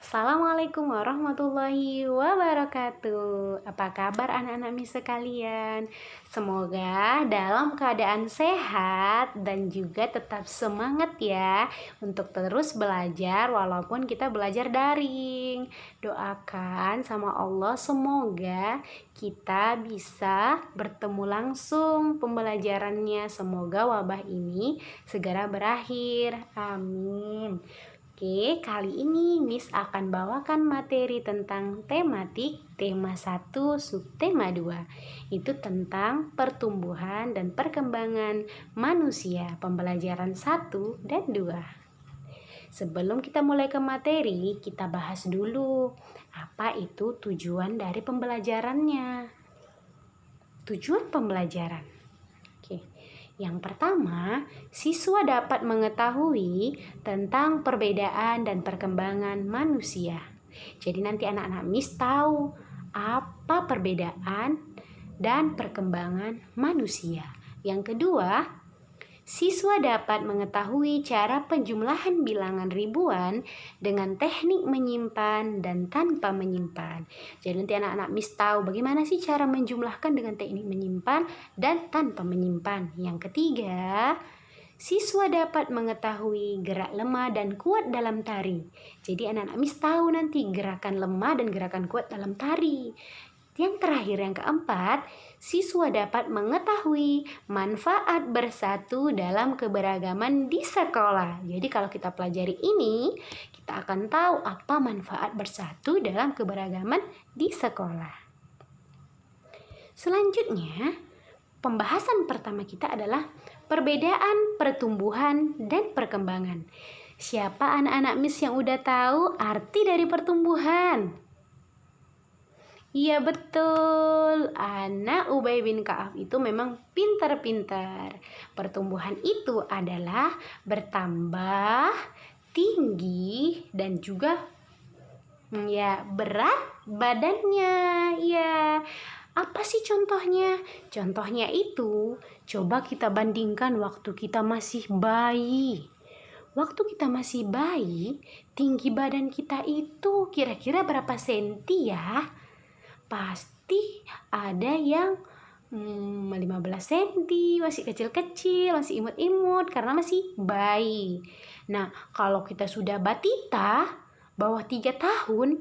Assalamualaikum warahmatullahi wabarakatuh. Apa kabar anak-anak Miss sekalian? Semoga dalam keadaan sehat dan juga tetap semangat ya untuk terus belajar walaupun kita belajar daring. Doakan sama Allah semoga kita bisa bertemu langsung pembelajarannya. Semoga wabah ini segera berakhir. Amin. Oke, kali ini Miss akan bawakan materi tentang tematik tema 1 subtema 2. Itu tentang pertumbuhan dan perkembangan manusia, pembelajaran 1 dan 2. Sebelum kita mulai ke materi, kita bahas dulu apa itu tujuan dari pembelajarannya. Tujuan pembelajaran. Oke. Yang pertama, siswa dapat mengetahui tentang perbedaan dan perkembangan manusia. Jadi nanti anak-anak Miss tahu apa perbedaan dan perkembangan manusia. Yang kedua, siswa dapat mengetahui cara penjumlahan bilangan ribuan dengan teknik menyimpan dan tanpa menyimpan. Jadi nanti anak-anak Miss tahu bagaimana sih cara menjumlahkan dengan teknik menyimpan dan tanpa menyimpan. Yang ketiga, siswa dapat mengetahui gerak lemah dan kuat dalam tari. Jadi anak-anak Miss tahu nanti gerakan lemah dan gerakan kuat dalam tari. Yang terakhir, yang keempat, siswa dapat mengetahui manfaat bersatu dalam keberagaman di sekolah. Jadi kalau kita pelajari ini, kita akan tahu apa manfaat bersatu dalam keberagaman di sekolah. Selanjutnya, pembahasan pertama kita adalah perbedaan pertumbuhan dan perkembangan. Siapa anak-anak Miss yang udah tahu arti dari pertumbuhan? Iya betul, anak Ubay bin Ka'ab itu memang pintar-pintar. Pertumbuhan itu adalah bertambah tinggi dan juga berat badannya. Ya, apa sih contohnya? Contohnya itu coba kita bandingkan waktu kita masih bayi. Waktu kita masih bayi, tinggi badan kita itu kira-kira berapa senti ya? Pasti ada yang 15 cm, masih kecil-kecil, masih imut-imut karena masih bayi. Nah, kalau kita sudah batita, bawah 3 tahun,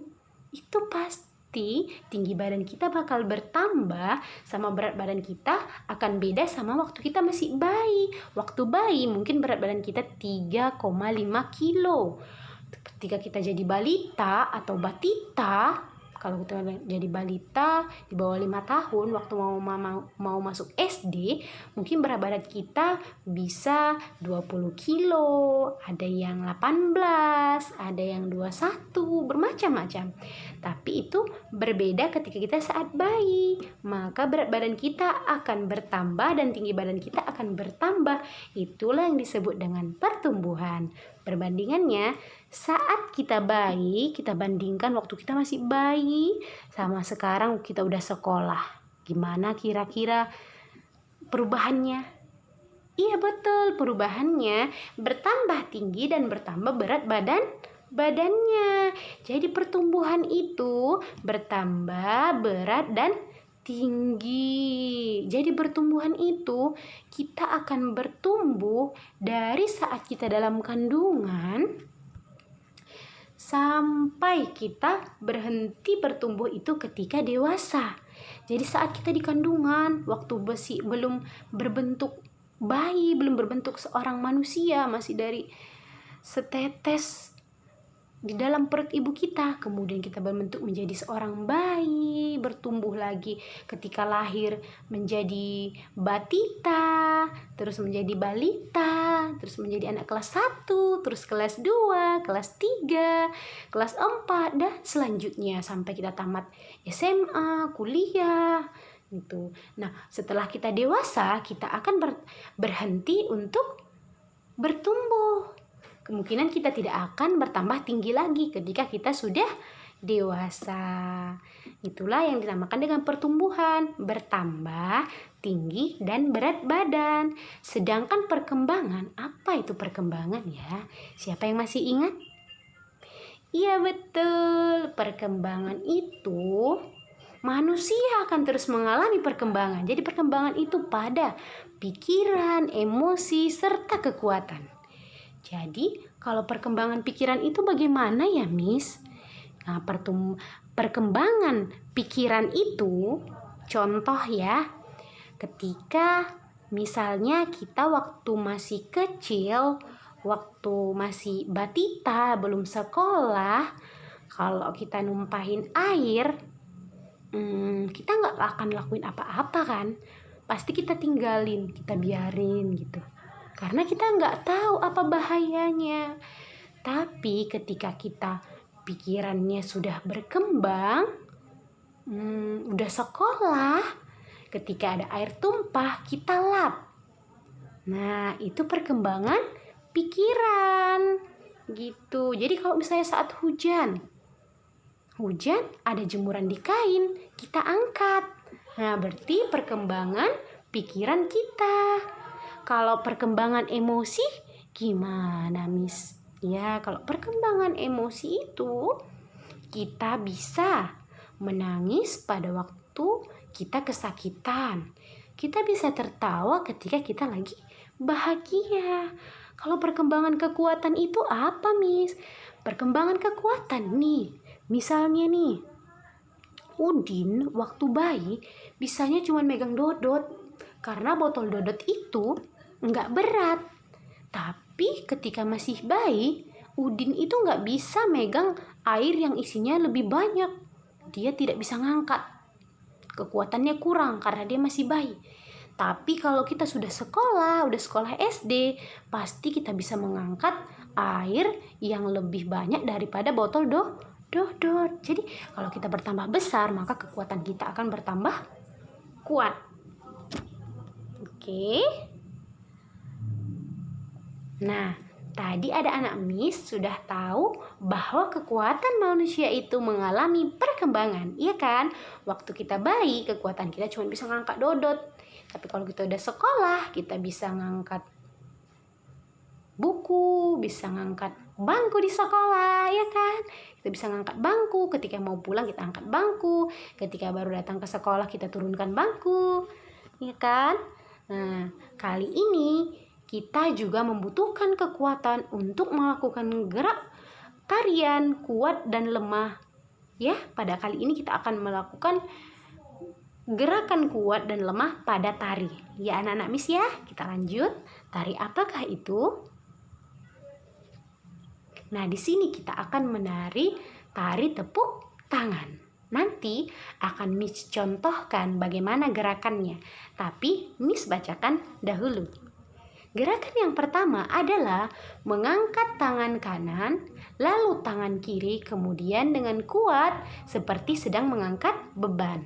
itu pasti tinggi badan kita bakal bertambah sama berat badan kita akan beda sama waktu kita masih bayi. Waktu bayi mungkin berat badan kita 3,5 kilo. Ketika kita jadi balita atau batita, kalau kita jadi balita di bawah 5 tahun waktu mau masuk SD, mungkin berat badan kita bisa 20 kilo, ada yang 18, ada yang 21, bermacam-macam. Tapi itu berbeda ketika kita saat bayi, maka berat badan kita akan bertambah dan tinggi badan kita akan bertambah. Itulah yang disebut dengan pertumbuhan. Perbandingannya, saat kita bayi, kita bandingkan waktu kita masih bayi sama sekarang kita udah sekolah. Gimana kira-kira perubahannya? Iya betul, perubahannya bertambah tinggi dan bertambah berat badannya. Jadi pertumbuhan itu bertambah berat dan tinggi. Jadi pertumbuhan itu kita akan bertumbuh dari saat kita dalam kandungan sampai kita berhenti bertumbuh itu ketika dewasa. Jadi saat kita di kandungan, waktu belum berbentuk bayi, belum berbentuk seorang manusia, masih dari setetes di dalam perut ibu kita, kemudian kita berbentuk menjadi seorang bayi, bertumbuh lagi ketika lahir menjadi batita, terus menjadi balita, terus menjadi anak kelas 1, terus kelas 2, kelas 3, kelas 4, dan selanjutnya sampai kita tamat SMA, kuliah gitu. Nah, setelah kita dewasa, kita akan berhenti untuk bertumbuh. Kemungkinan kita tidak akan bertambah tinggi lagi ketika kita sudah dewasa. Itulah yang dinamakan dengan pertumbuhan, bertambah tinggi dan berat badan. Sedangkan perkembangan, apa itu perkembangan ya? Siapa yang masih ingat? Iya betul, perkembangan itu manusia akan terus mengalami perkembangan. Jadi perkembangan itu pada pikiran, emosi, serta kekuatan. Jadi kalau perkembangan pikiran itu bagaimana ya, Miss? Nah, perkembangan pikiran itu contoh ya, ketika misalnya kita waktu masih kecil, waktu masih batita, belum sekolah, kalau kita numpahin air, kita nggak akan lakuin apa-apa kan? Pasti kita tinggalin, kita biarin gitu. Karena kita nggak tahu apa bahayanya. Tapi ketika kita pikirannya sudah berkembang, udah sekolah, ketika ada air tumpah, kita lap. Nah, itu perkembangan pikiran gitu. Jadi kalau misalnya saat hujan ada jemuran di kain, kita angkat. Nah, berarti perkembangan pikiran kita. Kalau perkembangan emosi gimana, Miss? Ya, kalau perkembangan emosi itu kita bisa menangis pada waktu kita kesakitan. Kita bisa tertawa ketika kita lagi bahagia. Kalau perkembangan kekuatan itu apa, Miss? Perkembangan kekuatan nih. Misalnya nih, Udin waktu bayi bisanya cuma megang dodot. Karena botol dodot itu nggak berat. Tapi ketika masih bayi, Udin itu nggak bisa megang air yang isinya lebih banyak. Dia tidak bisa ngangkat. Kekuatannya kurang karena dia masih bayi. Tapi kalau kita sudah sekolah SD, pasti kita bisa mengangkat air yang lebih banyak daripada botol dodot. Jadi kalau kita bertambah besar, maka kekuatan kita akan bertambah kuat. Oke. Nah, tadi ada anak Miss sudah tahu bahwa kekuatan manusia itu mengalami perkembangan, iya kan? Waktu kita bayi, kekuatan kita cuma bisa ngangkat dodot. Tapi kalau kita udah sekolah, kita bisa ngangkat buku, bisa ngangkat bangku di sekolah, ya kan? Kita bisa ngangkat bangku, ketika mau pulang kita angkat bangku, ketika baru datang ke sekolah kita turunkan bangku, ya kan? Nah, kali ini kita juga membutuhkan kekuatan untuk melakukan gerak tarian kuat dan lemah. Ya, pada kali ini kita akan melakukan gerakan kuat dan lemah pada tari. Ya anak-anak Miss ya, kita lanjut. Tari apakah itu? Nah, di sini kita akan menari tari tepuk tangan. Nanti akan Miss contohkan bagaimana gerakannya. Tapi Miss bacakan dahulu. Gerakan yang pertama adalah mengangkat tangan kanan, lalu tangan kiri, kemudian dengan kuat seperti sedang mengangkat beban.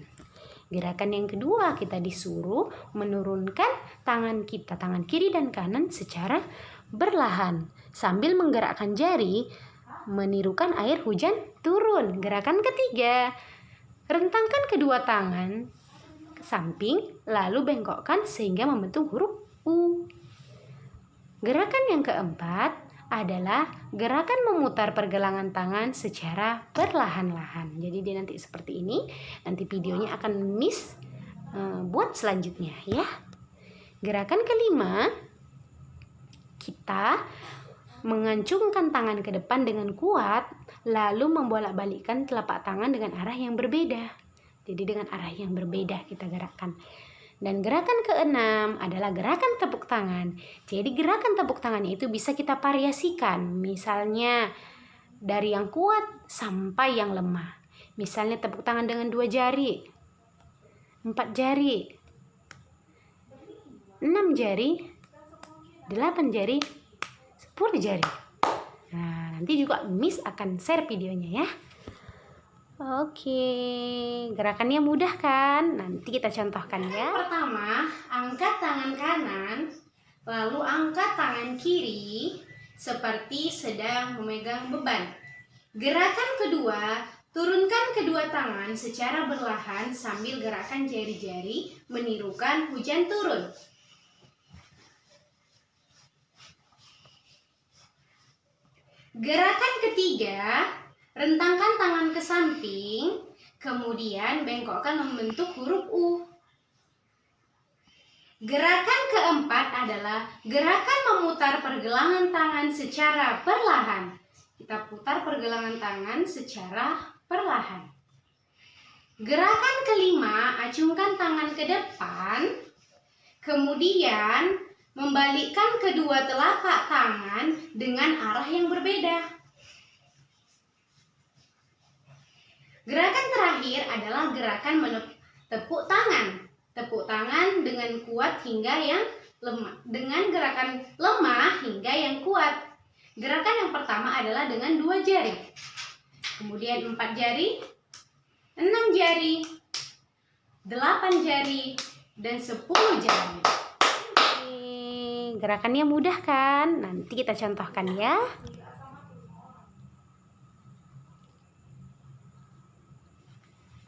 Gerakan yang kedua, kita disuruh menurunkan tangan kita, tangan kiri dan kanan secara berlahan sambil menggerakkan jari menirukan air hujan turun. Gerakan ketiga, rentangkan kedua tangan ke samping lalu bengkokkan sehingga membentuk huruf U. Gerakan yang keempat adalah gerakan memutar pergelangan tangan secara perlahan-lahan. Jadi dia nanti seperti ini. Nanti videonya akan Miss buat selanjutnya ya. Gerakan kelima, kita mengancungkan tangan ke depan dengan kuat, lalu membolak-balikkan telapak tangan dengan arah yang berbeda. Jadi dengan arah yang berbeda kita gerakkan. Dan gerakan keenam adalah gerakan tepuk tangan. Jadi gerakan tepuk tangannya itu bisa kita variasikan. Misalnya dari yang kuat sampai yang lemah. Misalnya tepuk tangan dengan 2 jari, 4 jari, 6 jari, 8 jari, 10 jari. Nah, nanti juga Miss akan share videonya ya. Oke, gerakannya mudah kan? Nanti kita contohkan ya. Pertama, angkat tangan kanan, lalu angkat tangan kiri seperti sedang memegang beban. Gerakan kedua, turunkan kedua tangan secara berlahan sambil gerakan jari-jari menirukan hujan turun. Gerakan ketiga, Rentangkan tangan ke samping, kemudian bengkokkan membentuk huruf U. Gerakan keempat adalah gerakan memutar pergelangan tangan secara perlahan. Kita putar pergelangan tangan secara perlahan. Gerakan kelima, acungkan tangan ke depan, kemudian membalikkan kedua telapak tangan dengan arah yang berbeda. Gerakan terakhir adalah gerakan tepuk tangan. Tepuk tangan dengan kuat hingga yang lemah. Dengan gerakan lemah hingga yang kuat. Gerakan yang pertama adalah dengan 2 jari. Kemudian 4 jari, 6 jari, 8 jari, dan 10 jari. Gerakannya mudah kan? Nanti kita contohkan ya.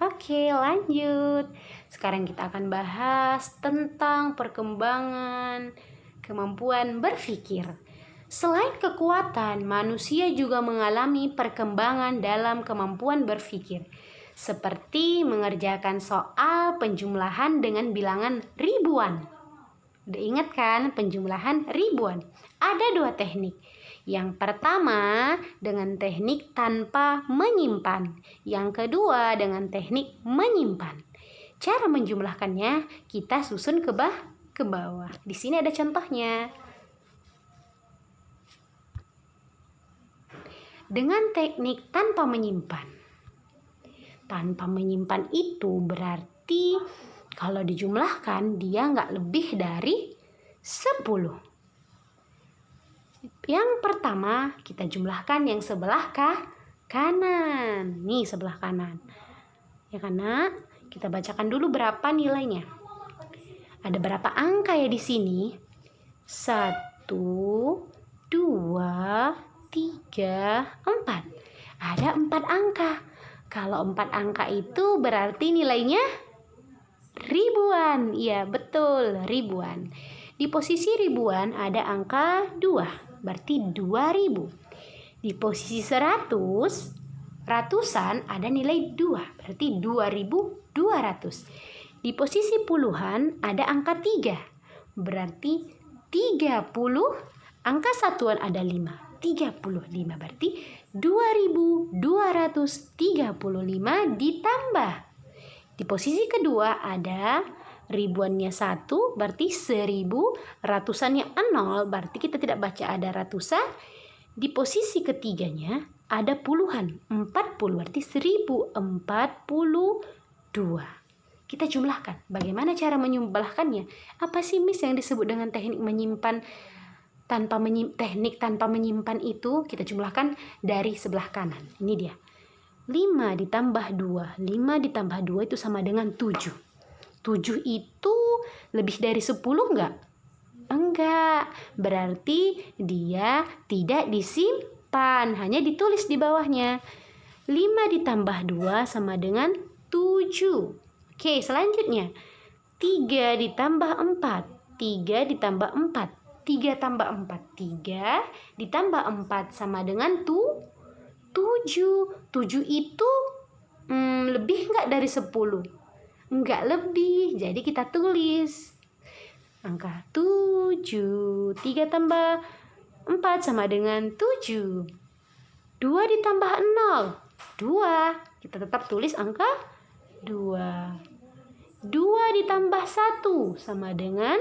Oke, lanjut. Sekarang kita akan bahas tentang perkembangan kemampuan berpikir. Selain kekuatan, manusia juga mengalami perkembangan dalam kemampuan berpikir, seperti mengerjakan soal penjumlahan dengan bilangan ribuan. Udah ingat kan penjumlahan ribuan? Ada 2 teknik. Yang pertama dengan teknik tanpa menyimpan. Yang kedua dengan teknik menyimpan. Cara menjumlahkannya kita susun ke bawah. Di sini ada contohnya. Dengan teknik tanpa menyimpan. Tanpa menyimpan itu berarti kalau dijumlahkan dia nggak lebih dari 10. Yang pertama kita jumlahkan yang sebelah kanan. Nih sebelah kanan. Ya karena kita bacakan dulu berapa nilainya. Ada berapa angka ya di sini? 1, 2, 3, 4. Ada 4 angka. Kalau 4 angka itu berarti nilainya ribuan. Iya betul, ribuan. Di posisi ribuan ada angka 2. Berarti 2000. Di posisi 100, ratusan ada nilai 2. Berarti 2200. Di posisi puluhan ada angka 3. Berarti 30. Angka satuan ada 5. 35. Berarti 2235 ditambah. Di posisi kedua ada ribuannya 1, berarti 1000, ratusannya 0, berarti kita tidak baca ada ratusan. Di posisi ketiganya ada puluhan, 40, berarti 1042. Kita jumlahkan. Bagaimana cara menjumlahkannya? Apa sih Miss yang disebut dengan teknik menyimpan teknik tanpa menyimpan itu? Kita jumlahkan dari sebelah kanan. Ini dia. 5 ditambah 2. 5 ditambah 2 itu sama dengan 7. 7 itu lebih dari 10 enggak? Enggak. Berarti dia tidak disimpan. Hanya ditulis di bawahnya. 5 ditambah 2 sama dengan 7. Oke, selanjutnya. 3 ditambah 4. 3 ditambah 4. 3 tambah 4. 3 ditambah 4 sama dengan 7. 7 itu lebih enggak dari 10? Enggak lebih, jadi kita tulis angka 7. 3 tambah 4 sama dengan 7. 2 ditambah 0, 2. Kita tetap tulis angka 2. 2 ditambah 1 sama dengan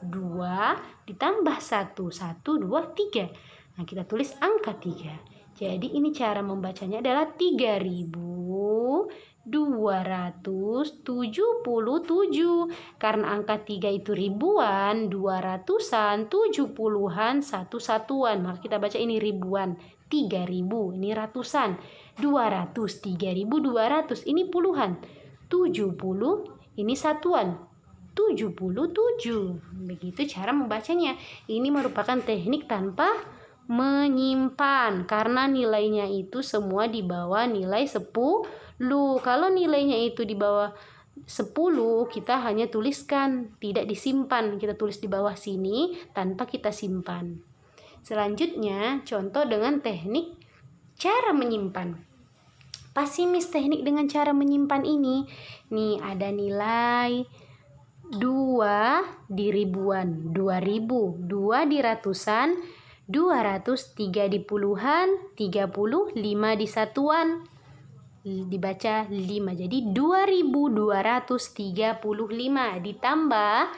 2 ditambah 1. 1, 2, 3. Nah, kita tulis angka 3. Jadi ini cara membacanya adalah 3277. Karena angka 3 itu ribuan, 200-an, 70-an, 1 satuan. Maka kita baca ini ribuan. 3000 ini ratusan. 200, 3200 ini puluhan. 70 ini satuan. 77. Begitu cara membacanya. Ini merupakan teknik tanpa menyimpan karena nilainya itu semua di bawah nilai 10. Kalau nilainya itu di bawah 10, kita hanya tuliskan, tidak disimpan. Kita tulis di bawah sini tanpa kita simpan. Selanjutnya, contoh dengan teknik cara menyimpan. Apa sih Miss teknik dengan cara menyimpan ini? Nih ada nilai 2 di ribuan, 2000, 2 di ratusan, 200, 3 di puluhan, 30, 5 di satuan. Dibaca 5, jadi 2235 ditambah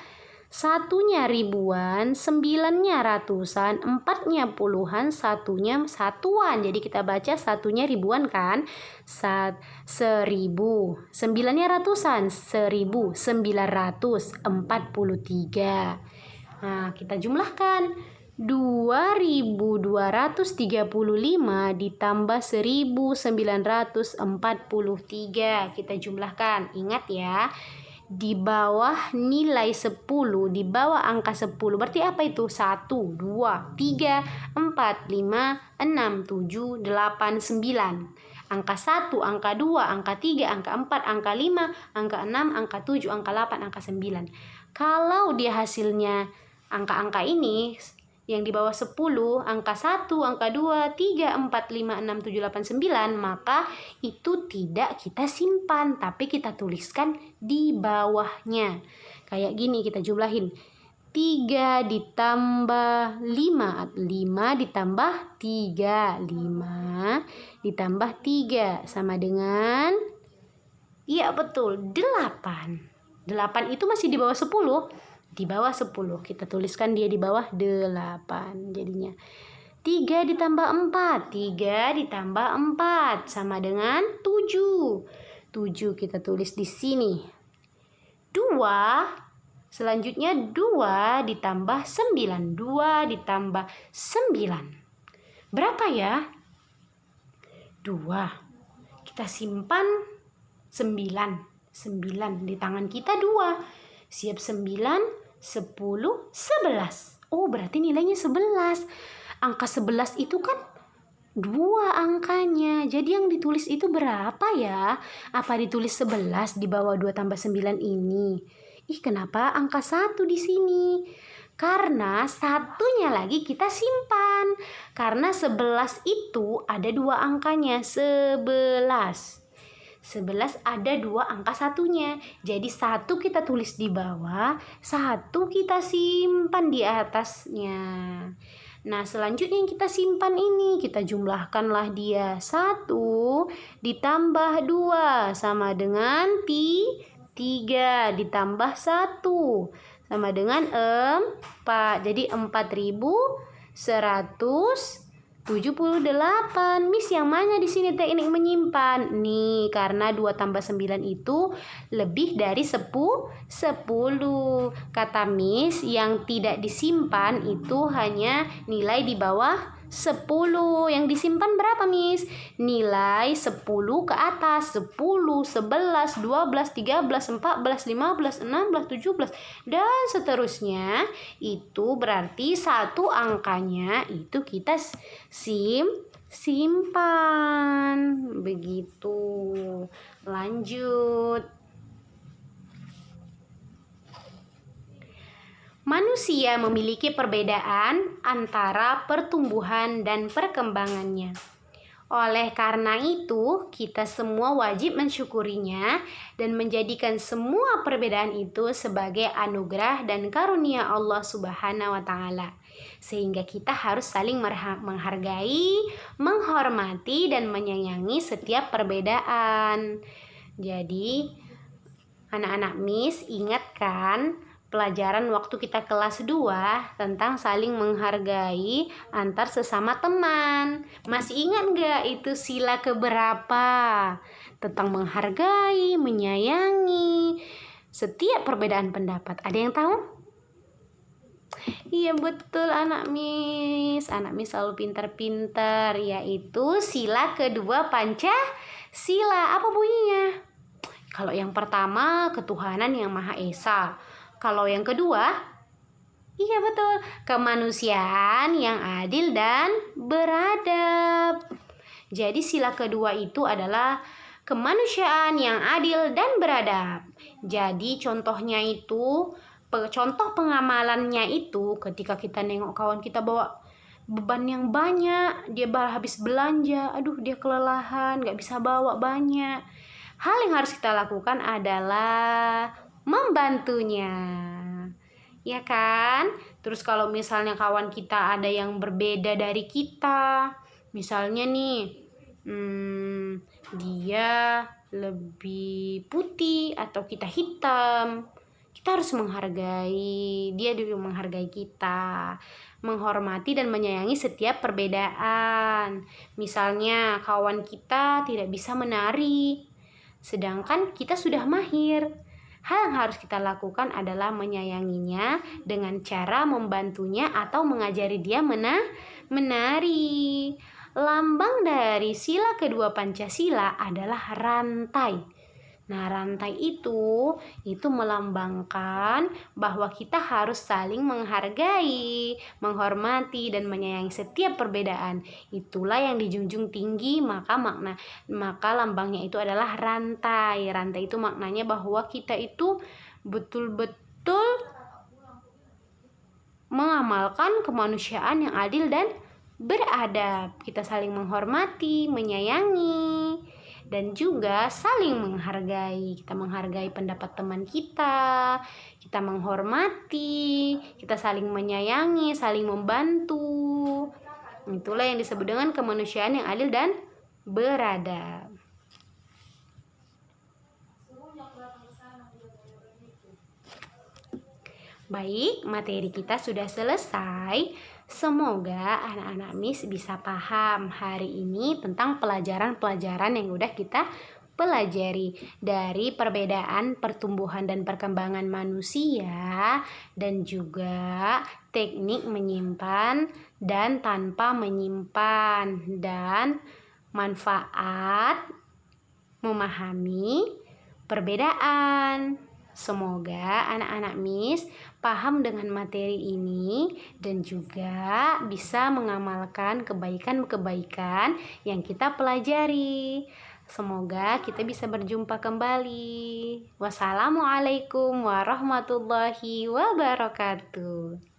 satunya ribuan, sembilannya ratusan, empatnya puluhan, satunya satuan. Jadi kita baca satunya ribuan kan? 1000, sembilannya ratusan, 1943. Nah, kita jumlahkan. 2235 ditambah 1943. Kita jumlahkan. Ingat ya, di bawah nilai 10, di bawah angka 10. Berarti apa itu? 1, 2, 3, 4, 5, 6, 7, 8, 9. Angka 1, angka 2, angka 3, angka 4, angka 5, angka 6, angka 7, angka 8, angka 9. Kalau dia hasilnya angka-angka ini yang di bawah 10, angka 1, angka 2, 3, 4, 5, 6, 7, 8, 9, maka itu tidak kita simpan, tapi kita tuliskan di bawahnya. Kayak gini kita jumlahin. 3 ditambah 5, 5 ditambah 3, 5 ditambah 3 sama dengan, iya betul, 8. 8 itu masih di bawah 10. Di bawah 10. Kita tuliskan dia di bawah 8 jadinya. 3 ditambah 4. 3 ditambah 4 sama dengan 7. 7 kita tulis di sini. 2. Selanjutnya 2 ditambah 9. 2 ditambah 9. Berapa ya? 2. Kita simpan 9. 9 di tangan kita 2. Siap 9, 10, 11. Oh, berarti nilainya 11. Angka 11 itu kan 2 angkanya. Jadi yang ditulis itu berapa ya? Apa ditulis 11 di bawah 2 tambah 9 ini? Kenapa angka 1 di sini? Karena satunya lagi kita simpan. Karena 11 itu ada 2 angkanya. 11 ada 2 angka satunya. Jadi 1 kita tulis di bawah, 1 kita simpan di atasnya. Nah, selanjutnya yang kita simpan ini, kita jumlahkanlah dia. 1 ditambah 2 sama dengan 3 ditambah 1 sama dengan 4. Jadi 4178. Miss, yang mana di sini teknik menyimpan? Nih, karena 2 tambah 9 itu lebih dari 10. Kata Miss, yang tidak disimpan itu hanya nilai di bawah 10. Yang disimpan berapa, Miss? Nilai 10 ke atas. 10, 11, 12, 13, 14, 15, 16, 17 dan seterusnya. Itu berarti satu angkanya itu kita simpan. Begitu. Lanjut. Manusia memiliki perbedaan antara pertumbuhan dan perkembangannya. Oleh karena itu, kita semua wajib mensyukurinya dan menjadikan semua perbedaan itu sebagai anugerah dan karunia Allah Subhanahu wa Ta'ala. Sehingga kita harus saling menghargai, menghormati, dan menyayangi setiap perbedaan. Jadi, anak-anak Miss, ingatkan pelajaran waktu kita kelas 2 tentang saling menghargai antar sesama teman. Masih ingat gak itu sila keberapa? Tentang menghargai, menyayangi setiap perbedaan pendapat. Ada yang tahu? Iya betul anak Miss. Anak Miss selalu pintar-pintar. Yaitu sila kedua Pancasila. Apa bunyinya? Kalau yang pertama, ketuhanan yang Maha Esa. Kalau yang kedua, iya betul, kemanusiaan yang adil dan beradab. Jadi sila kedua itu adalah kemanusiaan yang adil dan beradab. Jadi contohnya itu, contoh pengamalannya itu ketika kita nengok kawan kita bawa beban yang banyak, dia habis belanja, aduh dia kelelahan, nggak bisa bawa banyak. Hal yang harus kita lakukan adalah membantunya, ya kan? Terus kalau misalnya kawan kita ada yang berbeda dari kita, misalnya nih, dia lebih putih atau kita hitam, kita harus menghargai dia, juga menghargai kita, menghormati dan menyayangi setiap perbedaan. Misalnya kawan kita tidak bisa menari, sedangkan kita sudah mahir. Hal yang harus kita lakukan adalah menyayanginya dengan cara membantunya atau mengajari dia menari. Lambang dari sila kedua Pancasila adalah rantai. Nah, rantai itu melambangkan bahwa kita harus saling menghargai, menghormati dan menyayangi setiap perbedaan. Itulah yang dijunjung tinggi, maka lambangnya itu adalah rantai. Rantai itu maknanya bahwa kita itu betul-betul mengamalkan kemanusiaan yang adil dan beradab. Kita saling menghormati, menyayangi, dan juga saling menghargai. Kita menghargai pendapat teman kita, kita menghormati, kita saling menyayangi, saling membantu. Itulah yang disebut dengan kemanusiaan yang adil dan beradab. Baik, materi kita sudah selesai. Semoga anak-anak Miss bisa paham hari ini tentang pelajaran-pelajaran yang udah kita pelajari, dari perbedaan pertumbuhan dan perkembangan manusia, dan juga teknik menyimpan dan tanpa menyimpan, dan manfaat memahami perbedaan. Semoga anak-anak Miss paham dengan materi ini dan juga bisa mengamalkan kebaikan-kebaikan yang kita pelajari. Semoga kita bisa berjumpa kembali. Wassalamualaikum warahmatullahi wabarakatuh.